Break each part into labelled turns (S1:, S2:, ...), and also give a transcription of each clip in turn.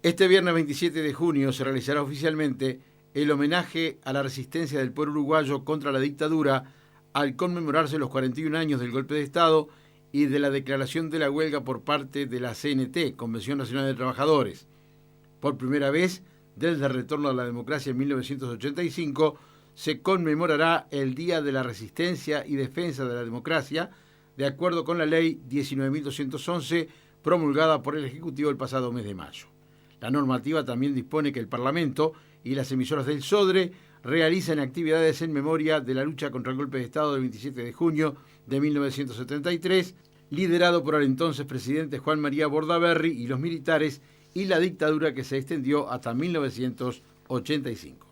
S1: Este viernes 27 de junio se realizará oficialmente el homenaje a la resistencia del pueblo uruguayo contra la dictadura al conmemorarse los 41 años del golpe de Estado y de la declaración de la huelga por parte de la CNT, Convención Nacional de Trabajadores. Por primera vez, desde el retorno a la democracia en 1985, se conmemorará el Día de la Resistencia y Defensa de la Democracia, de acuerdo con la Ley 19.211, promulgada por el Ejecutivo el pasado mes de mayo. La normativa también dispone que el Parlamento y las emisoras del SODRE realicen actividades en memoria de la lucha contra el golpe de Estado del 27 de junio de 1973, liderado por el entonces presidente Juan María Bordaberry y los militares, y la dictadura que se extendió hasta 1985.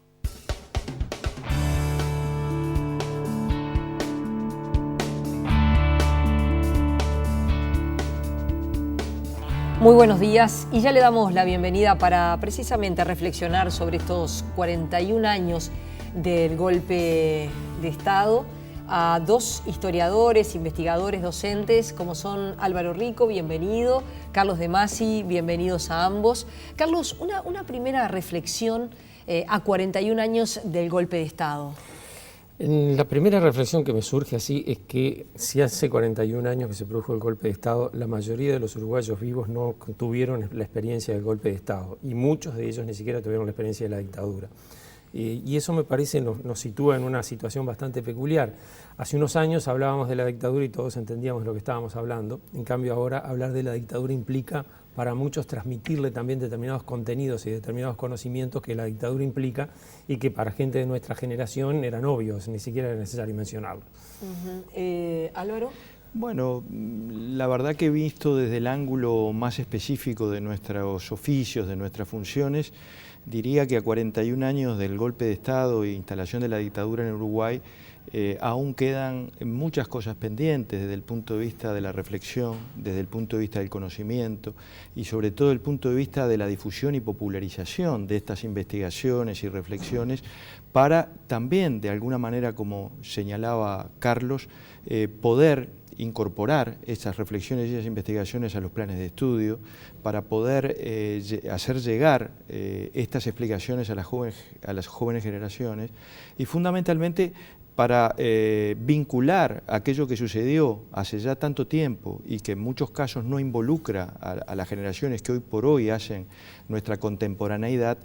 S2: Muy buenos días y ya le damos la bienvenida para precisamente reflexionar sobre estos 41 años del golpe de Estado a dos historiadores, investigadores, docentes como son Álvaro Rico, bienvenido, Carlos De Masi, bienvenidos a ambos. Carlos, una primera reflexión a 41 años del golpe de Estado.
S3: La primera reflexión que me surge así es que si hace 41 años que se produjo el golpe de Estado, la mayoría de los uruguayos vivos no tuvieron la experiencia del golpe de Estado y muchos de ellos ni siquiera tuvieron la experiencia de la dictadura. Y eso me parece nos sitúa en una situación bastante peculiar. Hace unos años hablábamos de la dictadura y todos entendíamos lo que estábamos hablando. En cambio ahora hablar de la dictadura implica para muchos transmitirle también determinados contenidos y determinados conocimientos que la dictadura implica y que para gente de nuestra generación eran obvios, ni siquiera era necesario mencionarlos.
S2: Álvaro.
S4: Bueno, la verdad que he visto desde el ángulo más específico de nuestros oficios, de nuestras funciones, diría que a 41 años del golpe de Estado e instalación de la dictadura en Uruguay, aún quedan muchas cosas pendientes desde el punto de vista de la reflexión, desde el punto de vista del conocimiento y sobre todo desde el punto de vista de la difusión y popularización de estas investigaciones y reflexiones para también, de alguna manera, como señalaba Carlos, poder incorporar esas reflexiones y esas investigaciones a los planes de estudio para poder hacer llegar estas explicaciones a las jóvenes generaciones y fundamentalmente para vincular aquello que sucedió hace ya tanto tiempo y que en muchos casos no involucra a las generaciones que hoy por hoy hacen nuestra contemporaneidad,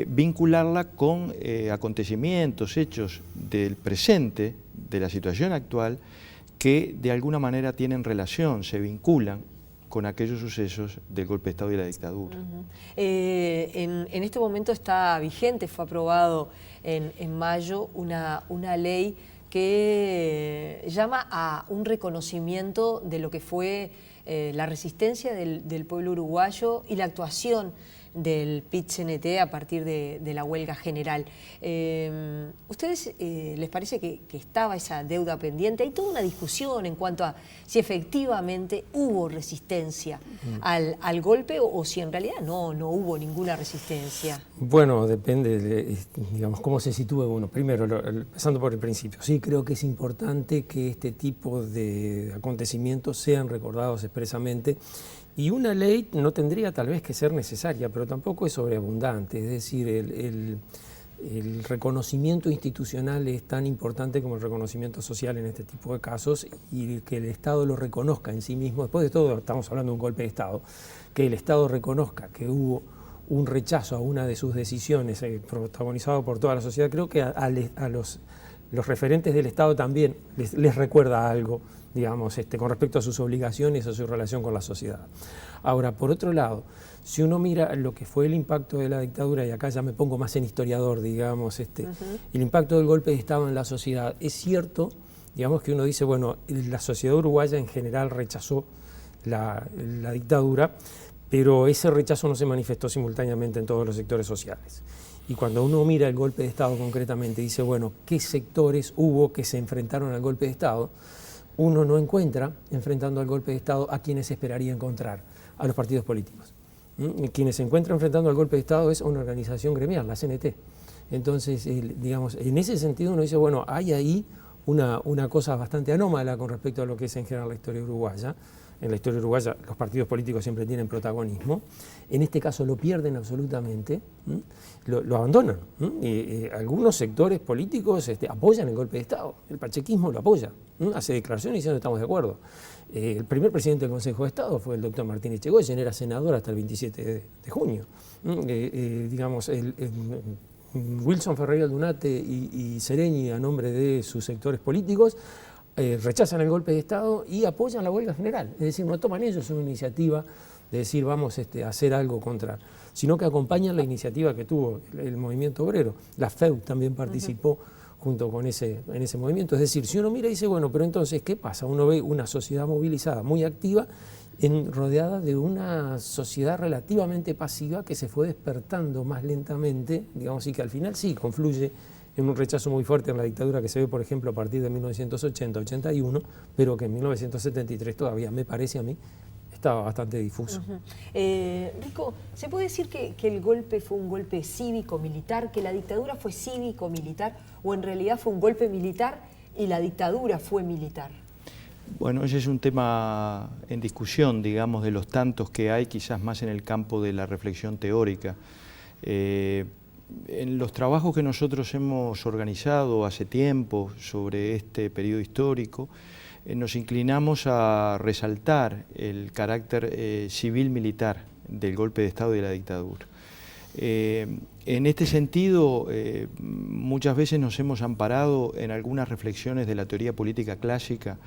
S4: vincularla con acontecimientos, hechos del presente, de la situación actual, que de alguna manera tienen relación, se vinculan con aquellos sucesos del golpe de Estado y la dictadura.
S2: En este momento está vigente, fue aprobado en mayo una ley que llama a un reconocimiento de lo que fue la resistencia del pueblo uruguayo y la actuación del PIT-CNT a partir de la huelga general. ¿Ustedes les parece que estaba esa deuda pendiente? Hay toda una discusión en cuanto a si efectivamente hubo resistencia al golpe o si en realidad no hubo ninguna resistencia.
S3: Bueno, depende de, digamos, cómo se sitúe uno. Primero, empezando por el principio, sí creo que es importante que este tipo de acontecimientos sean recordados expresamente. Y una ley no tendría tal vez que ser necesaria, pero tampoco es sobreabundante. Es decir, el reconocimiento institucional es tan importante como el reconocimiento social en este tipo de casos y que el Estado lo reconozca en sí mismo. Después de todo, estamos hablando de un golpe de Estado. Que el Estado reconozca que hubo un rechazo a una de sus decisiones protagonizado por toda la sociedad, creo que a los referentes del Estado también les recuerda algo, digamos, con respecto a sus obligaciones, a su relación con la sociedad. Ahora, por otro lado, si uno mira lo que fue el impacto de la dictadura, y acá ya me pongo más en historiador, digamos, el impacto del golpe de Estado en la sociedad, es cierto, digamos, que uno dice, bueno, la sociedad uruguaya en general rechazó la dictadura, pero ese rechazo no se manifestó simultáneamente en todos los sectores sociales. Y cuando uno mira el golpe de Estado concretamente, dice, bueno, ¿qué sectores hubo que se enfrentaron al golpe de Estado? Uno no encuentra, enfrentando al golpe de Estado, a quienes esperaría encontrar, a los partidos políticos. Quienes se encuentran enfrentando al golpe de Estado es una organización gremial, la CNT. Entonces, digamos, en ese sentido uno dice, bueno, hay ahí una cosa bastante anómala con respecto a lo que es en general la historia uruguaya. en la historia uruguaya los partidos políticos siempre tienen protagonismo, en este caso lo pierden absolutamente, lo abandonan. Algunos sectores políticos apoyan el golpe de Estado, el pachequismo lo apoya, hace declaraciones diciendo estamos de acuerdo. El primer presidente del Consejo de Estado fue el doctor Martín Echegóyen, era senador hasta el 27 de junio. Digamos, Wilson Ferreira Dunate y Sereñi, a nombre de sus sectores políticos, rechazan el golpe de Estado y apoyan la huelga general. Es decir, no toman ellos una iniciativa de decir vamos a hacer algo contra, sino que acompañan la iniciativa que tuvo el movimiento obrero. La FEU también participó junto con en ese movimiento. Es decir, si uno mira y dice, bueno, pero entonces, ¿qué pasa? Uno ve una sociedad movilizada, muy activa, rodeada de una sociedad relativamente pasiva que se fue despertando más lentamente, digamos, y que al final sí confluye en un rechazo muy fuerte en la dictadura que se ve, por ejemplo, a partir de 1980-81, pero que en 1973 todavía, me parece a mí, estaba bastante difuso.
S2: Rico, ¿se puede decir que el golpe fue un golpe cívico-militar, que la dictadura fue cívico-militar, o en realidad fue un golpe militar y la dictadura fue militar?
S4: Bueno, ese es un tema en discusión, digamos, de los tantos que hay, quizás más en el campo de la reflexión teórica. En los trabajos que nosotros hemos organizado hace tiempo sobre este periodo histórico, nos inclinamos a resaltar el carácter civil-militar del golpe de Estado y de la dictadura. En este sentido, muchas veces nos hemos amparado en algunas reflexiones de la teoría política clásica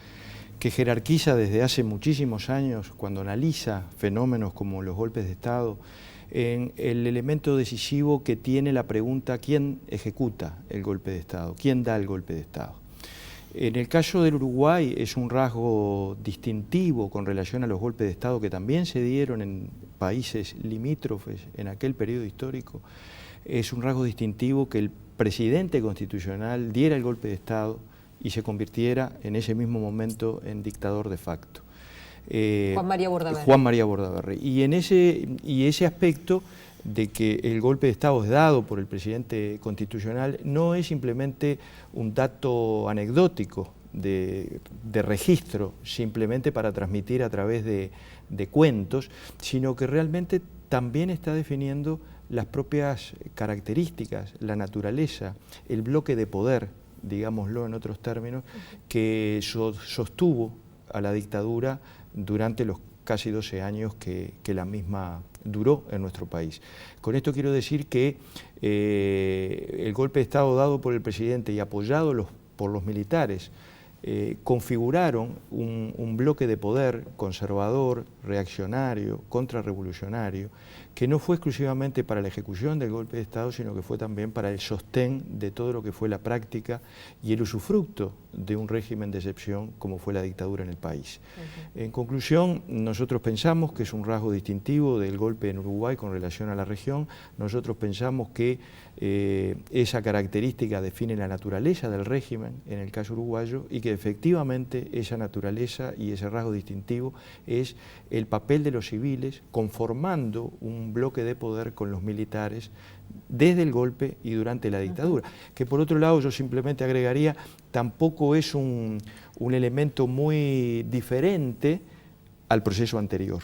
S4: que jerarquiza desde hace muchísimos años, cuando analiza fenómenos como los golpes de Estado, en el elemento decisivo que tiene la pregunta ¿quién ejecuta el golpe de Estado? ¿Quién da el golpe de Estado? En el caso del Uruguay es un rasgo distintivo con relación a los golpes de Estado que también se dieron en países limítrofes en aquel periodo histórico. Es un rasgo distintivo que el presidente constitucional diera el golpe de Estado y se convirtiera en ese mismo momento en dictador de facto.
S2: Juan María Bordaberry.
S4: Juan María Bordaberry. Y ese aspecto de que el golpe de Estado es dado por el presidente constitucional no es simplemente un dato anecdótico de registro, simplemente para transmitir a través de cuentos, sino que realmente también está definiendo las propias características, la naturaleza, el bloque de poder, digámoslo en otros términos, que sostuvo a la dictadura durante los casi 12 años que la misma duró en nuestro país. Con esto quiero decir que el golpe de Estado dado por el presidente y apoyado por los militares configuraron un bloque de poder conservador, reaccionario, contrarrevolucionario, que no fue exclusivamente para la ejecución del golpe de Estado, sino que fue también para el sostén de todo lo que fue la práctica y el usufructo de un régimen de excepción como fue la dictadura en el país. En conclusión, nosotros pensamos que es un rasgo distintivo del golpe en Uruguay con relación a la región. Nosotros pensamos que esa característica define la naturaleza del régimen en el caso uruguayo y que efectivamente esa naturaleza y ese rasgo distintivo es el papel de los civiles conformando un bloque de poder con los militares desde el golpe y durante la dictadura. Que por otro lado yo simplemente agregaría, tampoco es un elemento muy diferente al proceso anterior.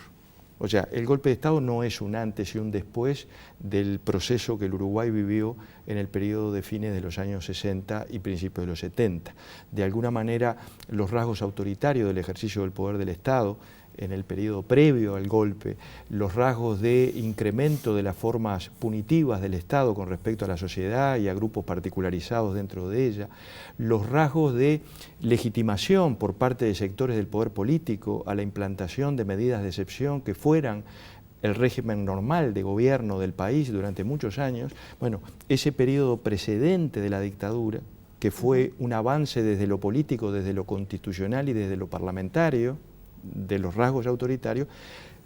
S4: O sea, el golpe de Estado no es un antes y un después del proceso que el Uruguay vivió en el periodo de fines de los años 60 y principios de los 70. De alguna manera, los rasgos autoritarios del ejercicio del poder del Estado en el periodo previo al golpe, los rasgos de incremento de las formas punitivas del Estado con respecto a la sociedad y a grupos particularizados dentro de ella, los rasgos de legitimación por parte de sectores del poder político a la implantación de medidas de excepción que fueran el régimen normal de gobierno del país durante muchos años. Bueno, ese periodo precedente de la dictadura, que fue un avance desde lo político, desde lo constitucional y desde lo parlamentario, de los rasgos autoritarios,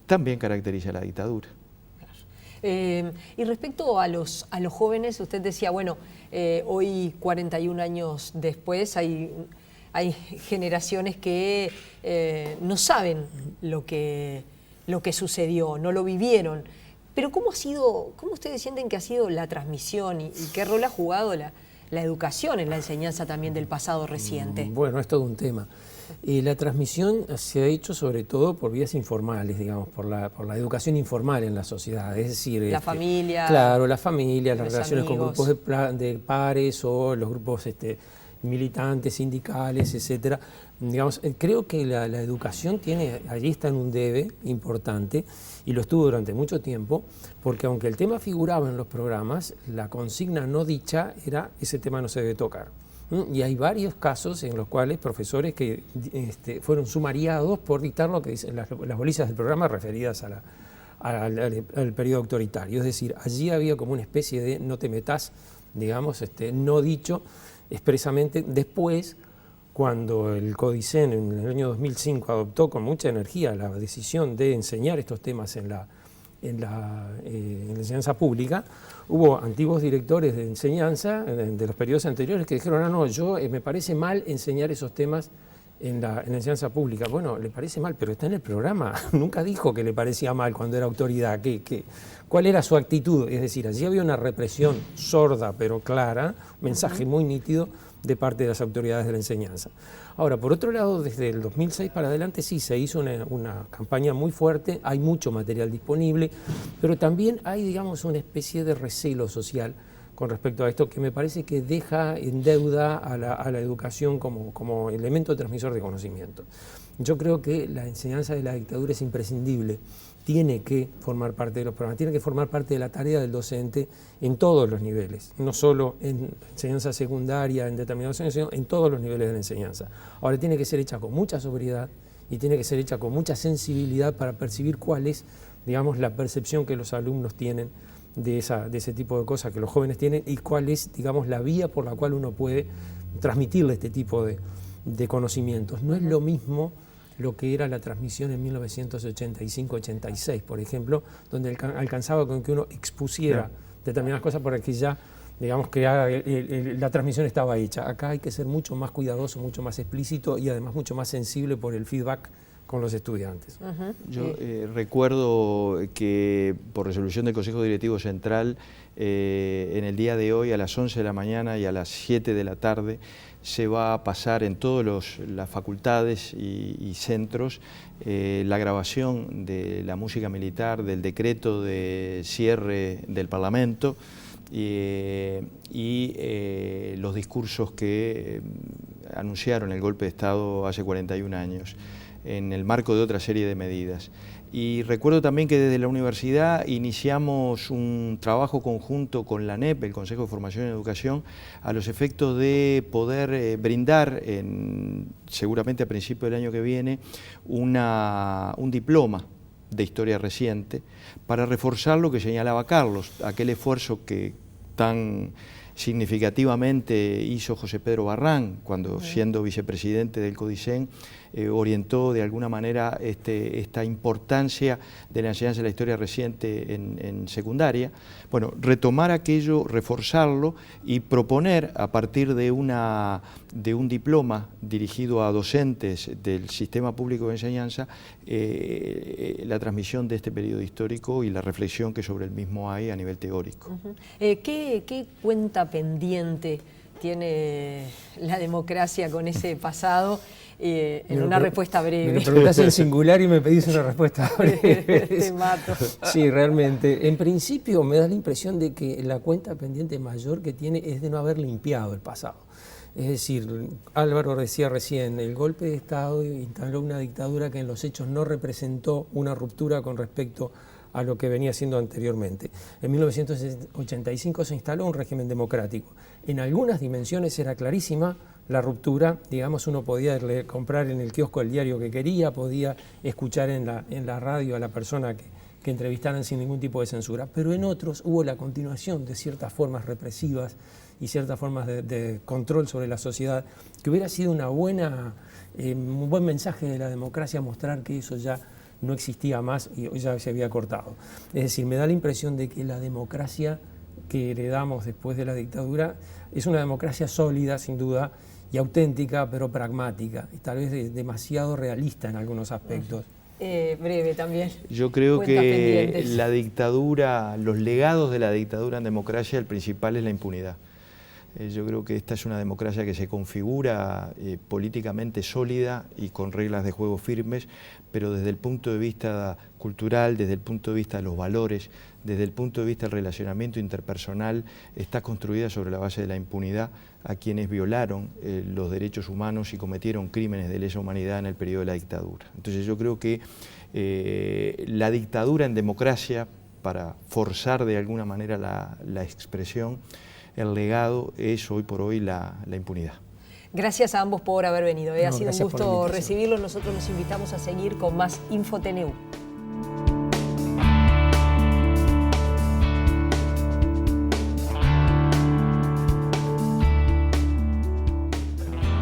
S4: también caracteriza la dictadura.
S2: Y respecto a los jóvenes, usted decía, bueno, hoy 41 años después hay generaciones que no saben lo que sucedió, no lo vivieron. Pero ¿cómo ustedes sienten que ha sido la transmisión y qué rol ha jugado la educación en la enseñanza también del pasado reciente?
S3: Bueno, es todo un tema. La transmisión se ha hecho sobre todo por vías informales, digamos, por la educación informal en la sociedad, es decir...
S2: La familia.
S3: Claro, la familia, las relaciones
S2: amigos.
S3: con grupos de pares o los grupos militantes, sindicales, etcétera. Digamos, creo que la educación allí está en un debe importante, y lo estuvo durante mucho tiempo, porque aunque el tema figuraba en los programas, la consigna no dicha era: ese tema no se debe tocar. Y hay varios casos en los cuales profesores que fueron sumariados por dictar lo que dicen las bolillas del programa referidas al periodo autoritario. Es decir, allí había como una especie de no te metas, digamos, no dicho expresamente. Después, cuando el CODICEN en el año 2005 adoptó con mucha energía la decisión de enseñar estos temas en la enseñanza pública, hubo antiguos directores de enseñanza de los periodos anteriores que dijeron: no, me parece mal enseñar esos temas en la enseñanza pública. Bueno, le parece mal, pero está en el programa. Nunca dijo que le parecía mal cuando era autoridad. ¿Cuál era su actitud? Es decir, allí había una represión sorda pero clara, un mensaje muy nítido de parte de las autoridades de la enseñanza. Ahora, por otro lado, desde el 2006 para adelante sí se hizo una campaña muy fuerte, hay mucho material disponible, pero también hay, digamos, una especie de recelo social con respecto a esto, que me parece que deja en deuda a la educación como elemento transmisor de conocimiento. Yo creo que la enseñanza de la dictadura es imprescindible, tiene que formar parte de los programas, tiene que formar parte de la tarea del docente en todos los niveles, no solo en enseñanza secundaria, en determinados años, sino en todos los niveles de la enseñanza. Ahora, tiene que ser hecha con mucha sobriedad y tiene que ser hecha con mucha sensibilidad para percibir cuál es, digamos, la percepción que los alumnos tienen de ese tipo de cosas que los jóvenes tienen, y cuál es, digamos, la vía por la cual uno puede transmitirle este tipo de conocimientos. No es lo mismo lo que era la transmisión en 1985-86, por ejemplo, donde alcanzaba con que uno expusiera determinadas cosas para que ya, digamos, que la transmisión estaba hecha. Acá hay que ser mucho más cuidadoso, mucho más explícito y además mucho más sensible por el feedback con los estudiantes.
S4: Yo recuerdo que por resolución del Consejo Directivo Central, en el día de hoy a las 11 de la mañana y a las 7 de la tarde se va a pasar en todas las facultades y centros la grabación de la música militar, del decreto de cierre del Parlamento y los discursos que anunciaron el golpe de Estado hace 41 años, en el marco de otra serie de medidas. Y recuerdo también que desde la universidad iniciamos un trabajo conjunto con la ANEP, el Consejo de Formación y Educación, a los efectos de poder brindar, seguramente a principios del año que viene, un diploma de historia reciente para reforzar lo que señalaba Carlos, aquel esfuerzo que tan significativamente hizo José Pedro Barrán cuando, siendo vicepresidente del CODICEN, orientó de alguna manera esta importancia de la enseñanza de la historia reciente en secundaria. Bueno, retomar aquello, reforzarlo y proponer a partir de un diploma dirigido a docentes del sistema público de enseñanza la transmisión de este periodo histórico y la reflexión que sobre el mismo hay a nivel teórico.
S2: ¿Qué cuenta pendiente tiene la democracia con ese pasado? En una respuesta breve.
S3: Me lo preguntás en singular y me pedís una respuesta breve.
S2: Te mato.
S3: Sí, realmente. En principio me da la impresión de que la cuenta pendiente mayor que tiene es de no haber limpiado el pasado. Es decir, Álvaro decía recién, el golpe de Estado instaló una dictadura que en los hechos no representó una ruptura con respecto a lo que venía siendo anteriormente. En 1985 se instaló un régimen democrático. En algunas dimensiones era clarísima la ruptura, digamos, uno podía comprar en el kiosco el diario que quería, podía escuchar en la radio a la persona que entrevistaran sin ningún tipo de censura, pero en otros hubo la continuación de ciertas formas represivas y ciertas formas de control sobre la sociedad, que hubiera sido un buen mensaje de la democracia mostrar que eso ya no existía más y ya se había cortado. Es decir, me da la impresión de que la democracia que heredamos después de la dictadura es una democracia sólida, sin duda, y auténtica, pero pragmática, y tal vez demasiado realista en algunos aspectos.
S2: Breve también.
S4: Yo creo que la dictadura, los legados de la dictadura en democracia, el principal es la impunidad. Yo creo que esta es una democracia que se configura políticamente sólida y con reglas de juego firmes, pero desde el punto de vista cultural, desde el punto de vista de los valores, desde el punto de vista del relacionamiento interpersonal, está construida sobre la base de la impunidad a quienes violaron los derechos humanos y cometieron crímenes de lesa humanidad en el periodo de la dictadura. Entonces yo creo que la dictadura en democracia, para forzar de alguna manera la expresión, el legado es hoy por hoy la impunidad.
S2: Gracias a ambos por haber venido. Ha sido un
S3: gracias por la
S2: gusto
S3: invitación.
S2: recibirlos. Nosotros los invitamos a seguir con más InfoTNU.